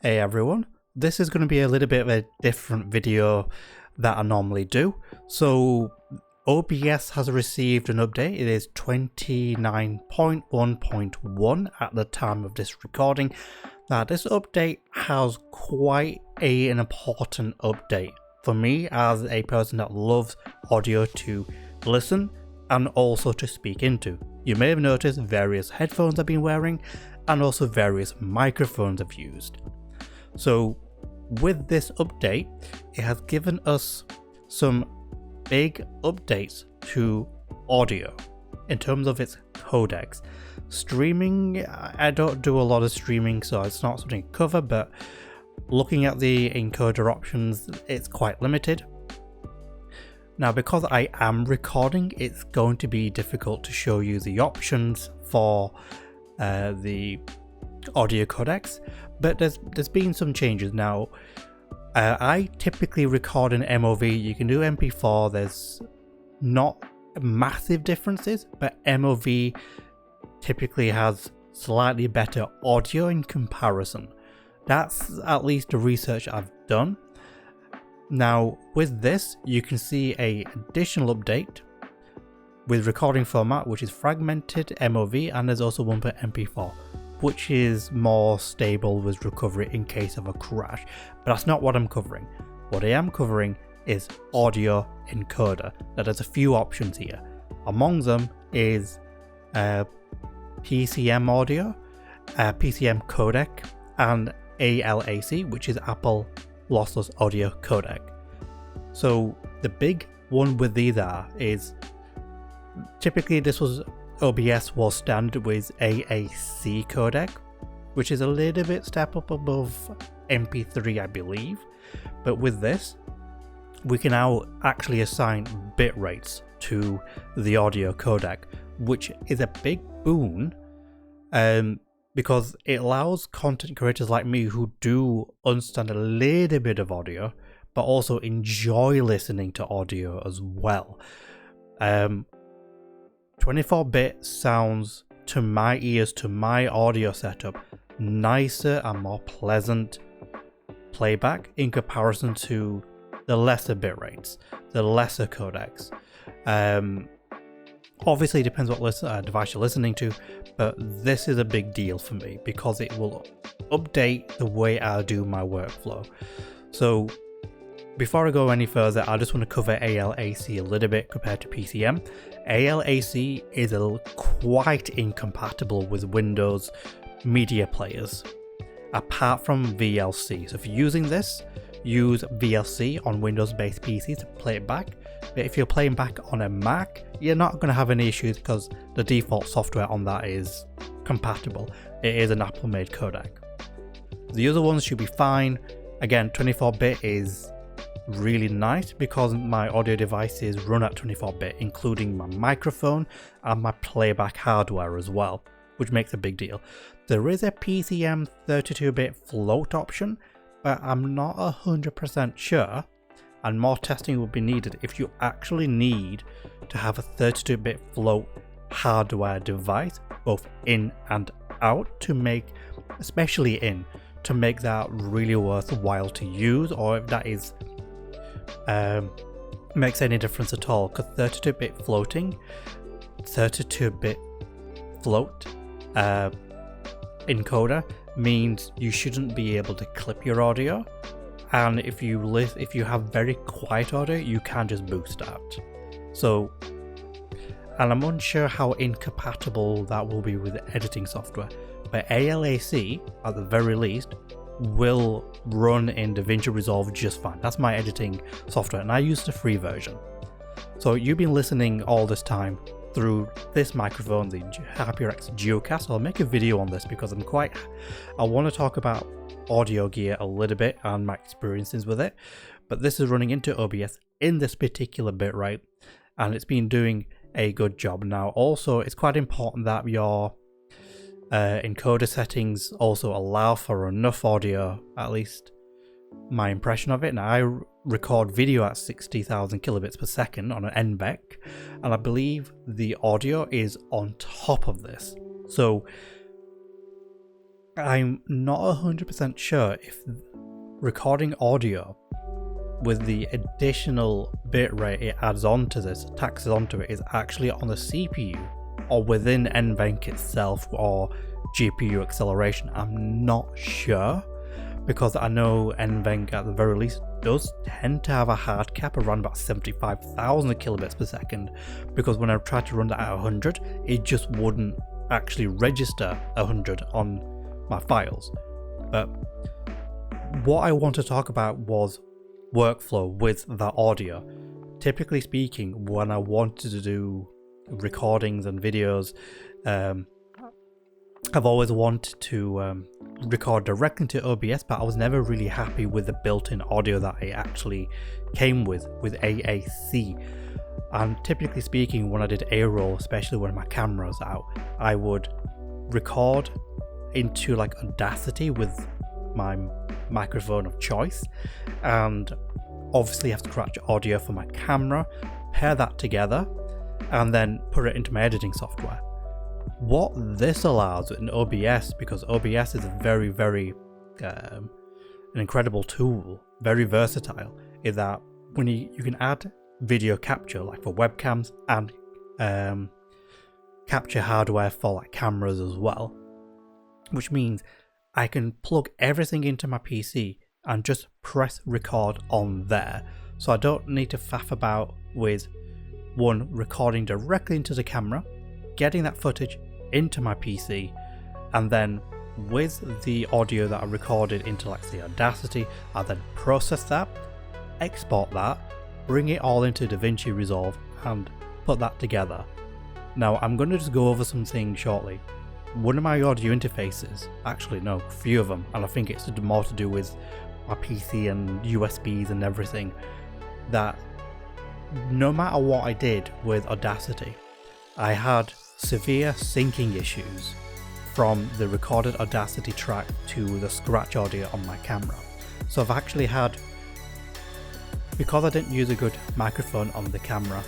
Hey everyone, this is going to be a little bit of a different video that I normally do. So OBS has received an update. It is 29.1.1 at the time of this recording. Now this update has quite an important update for me as a person that loves audio to listen and also to speak into. You may have noticed various headphones I've been wearing and also various microphones I've used. So with this update, it has given us some big updates to audio in terms of its codecs. Streaming, I don't do a lot of streaming, so it's not something to cover, but looking at the encoder options, it's quite limited. Now, because I am recording, it's going to be difficult to show you the options for the audio codecs, but there's been some changes. Now I typically record in MOV. You can do MP4. There's not massive differences, but MOV typically has slightly better audio in comparison. That's at least the research I've done. Now with this, you can see a additional update with recording format, which is fragmented MOV, and there's also one per MP4, which is more stable with recovery in case of a crash. But that's not what I'm covering. What I am covering is audio encoder. Now there's a few options here. Among them is PCM audio, PCM codec, and ALAC, which is Apple Lossless Audio Codec. So the big one with these is typically OBS was standard with AAC codec, which is a little bit step up above MP3, I believe. But with this, we can now actually assign bit rates to the audio codec, which is a big boon because it allows content creators like me who do understand a little bit of audio, but also enjoy listening to audio as well. 24-bit sounds to my ears, to my audio setup, nicer and more pleasant playback in comparison to the lesser bit rates, the lesser codecs. Obviously it depends what device you're listening to, but this is a big deal for me because it will update the way I do my workflow. So before I go any further, I just want to cover ALAC a little bit compared to PCM. ALAC is quite incompatible with Windows media players, apart from VLC. So if you're using this, use VLC on Windows-based PCs to play it back. But if you're playing back on a Mac, you're not going to have any issues because the default software on that is compatible. It is an Apple-made codec. The other ones should be fine. Again, 24-bit is really nice because my audio devices run at 24-bit, including my microphone and my playback hardware as well, which makes a big deal. There is a PCM 32-bit float option, but I'm not 100% sure, and more testing will be needed if you actually need to have a 32-bit float hardware device, both in and out, to make, especially in, to make that really worthwhile to use, or if that is makes any difference at all, because 32-bit floating, 32-bit float encoder means you shouldn't be able to clip your audio, and if you have very quiet audio, you can just boost out. So, and I'm unsure how incompatible that will be with editing software, but ALAC at the very least will run in DaVinci Resolve just fine. That's my editing software, and I use the free version. So you've been listening all this time through this microphone, the Hyper X Duocast. I'll make a video on this because I want to talk about audio gear a little bit and my experiences with it. But this is running into OBS in this particular bitrate, and it's been doing a good job. Now, also, it's quite important that your encoder settings also allow for enough audio, at least my impression of it. Now, I record video at 60,000 kilobits per second on an NVEC, and I believe the audio is on top of this. So I'm not 100% sure if recording audio with the additional bitrate it adds onto this, taxes onto it, is actually on the CPU or within NVENC itself or GPU acceleration. I'm not sure, because I know NVENC at the very least does tend to have a hard cap around about 75,000 kilobits per second, because when I tried to run that at 100, it just wouldn't actually register 100 on my files. But what I want to talk about was workflow with that audio. Typically speaking, when I wanted to do recordings and videos, I've always wanted to record directly into OBS, but I was never really happy with the built-in audio that it actually came with AAC. And typically speaking, when I did A-roll, especially when my camera was out, I would record into like Audacity with my microphone of choice, and obviously have to scratch audio for my camera, pair that together, and then put it into my editing software. What this allows in OBS, because OBS is a very an incredible tool, very versatile, is that when you can add video capture, like for webcams, and capture hardware for like cameras as well, which means I can plug everything into my PC and just press record on there. So I don't need to faff about with recording directly into the camera, getting that footage into my PC, and then with the audio that I recorded into, like, say, Audacity, I then process that, export that, bring it all into DaVinci Resolve and put that together. Now I'm going to just go over some things shortly. One of my audio interfaces, actually no, a few of them, and I think it's more to do with my PC and USBs and everything, that no matter what I did with Audacity, I had severe syncing issues from the recorded Audacity track to the scratch audio on my camera. So I've actually had, because I didn't use a good microphone on the camera,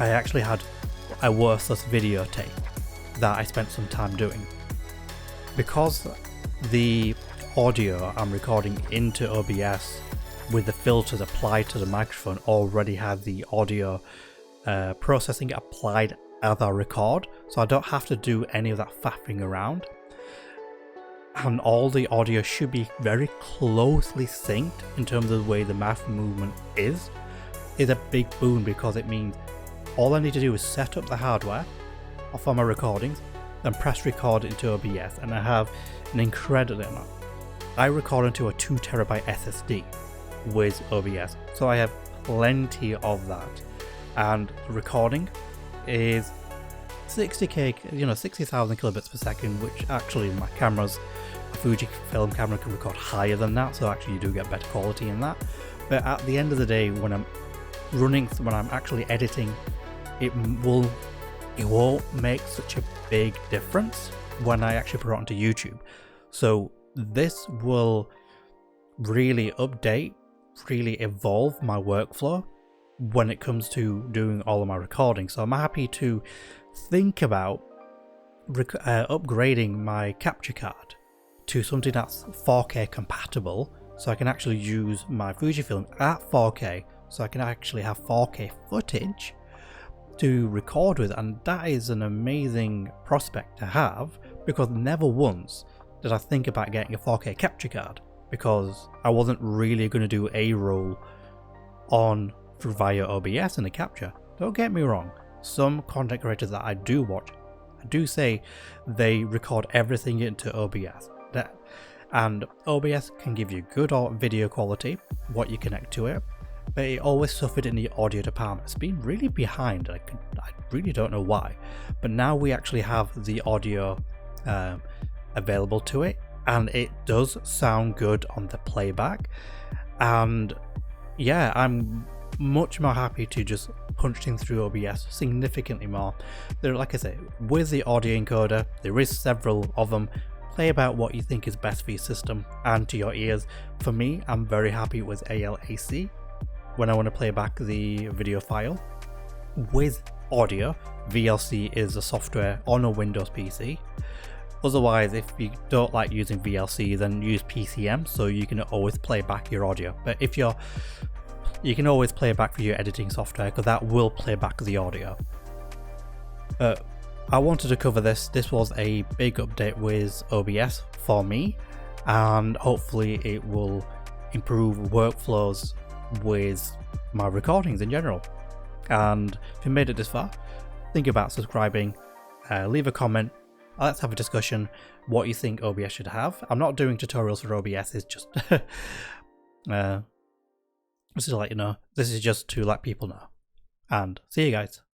I actually had a worthless video tape that I spent some time doing. Because the audio I'm recording into OBS with the filters applied to the microphone already had the audio processing applied as I record, so I don't have to do any of that faffing around, and all the audio should be very closely synced in terms of the way the mouth movement is a big boon, because it means all I need to do is set up the hardware for my recordings, then press record into OBS, and I have an incredible amount. I record into a 2 terabyte SSD with OBS, so I have plenty of that, and recording is 60k, 60,000 kilobits per second, which actually my camera's a Fujifilm camera can record higher than that, so actually you do get better quality in that. But at the end of the day, when I'm actually editing, it won't make such a big difference when I actually put it onto YouTube. So this will really really evolve my workflow when it comes to doing all of my recording. So I'm happy to think about upgrading my capture card to something that's 4K compatible, so I can actually use my Fujifilm at 4K, so I can actually have 4K footage to record with. And that is an amazing prospect to have, because never once did I think about getting a 4K capture card, because I wasn't really going to do A-roll via OBS in the capture. Don't get me wrong, some content creators that I do watch, I do say they record everything into OBS. And OBS can give you good video quality, what you connect to it, but it always suffered in the audio department. It's been really behind. I really don't know why, but now we actually have the audio available to it, and it does sound good on the playback. And yeah, I'm much more happy to just punch things through OBS significantly more. There, like I say, with the audio encoder, there is several of them. Play about what you think is best for your system and to your ears. For me, I'm very happy with ALAC when I want to play back the video file. With audio, VLC is a software on a Windows PC. Otherwise, if you don't like using VLC, then use PCM so you can always play back your audio. But if you can always play back for your editing software, because that will play back the audio. I wanted to cover this. This was a big update with OBS for me, and hopefully it will improve workflows with my recordings in general. And if you made it this far, think about subscribing, leave a comment, let's have a discussion what you think OBS should have. I'm not doing tutorials for OBS, it's just just to let you know. This is just to let people know. And see you guys.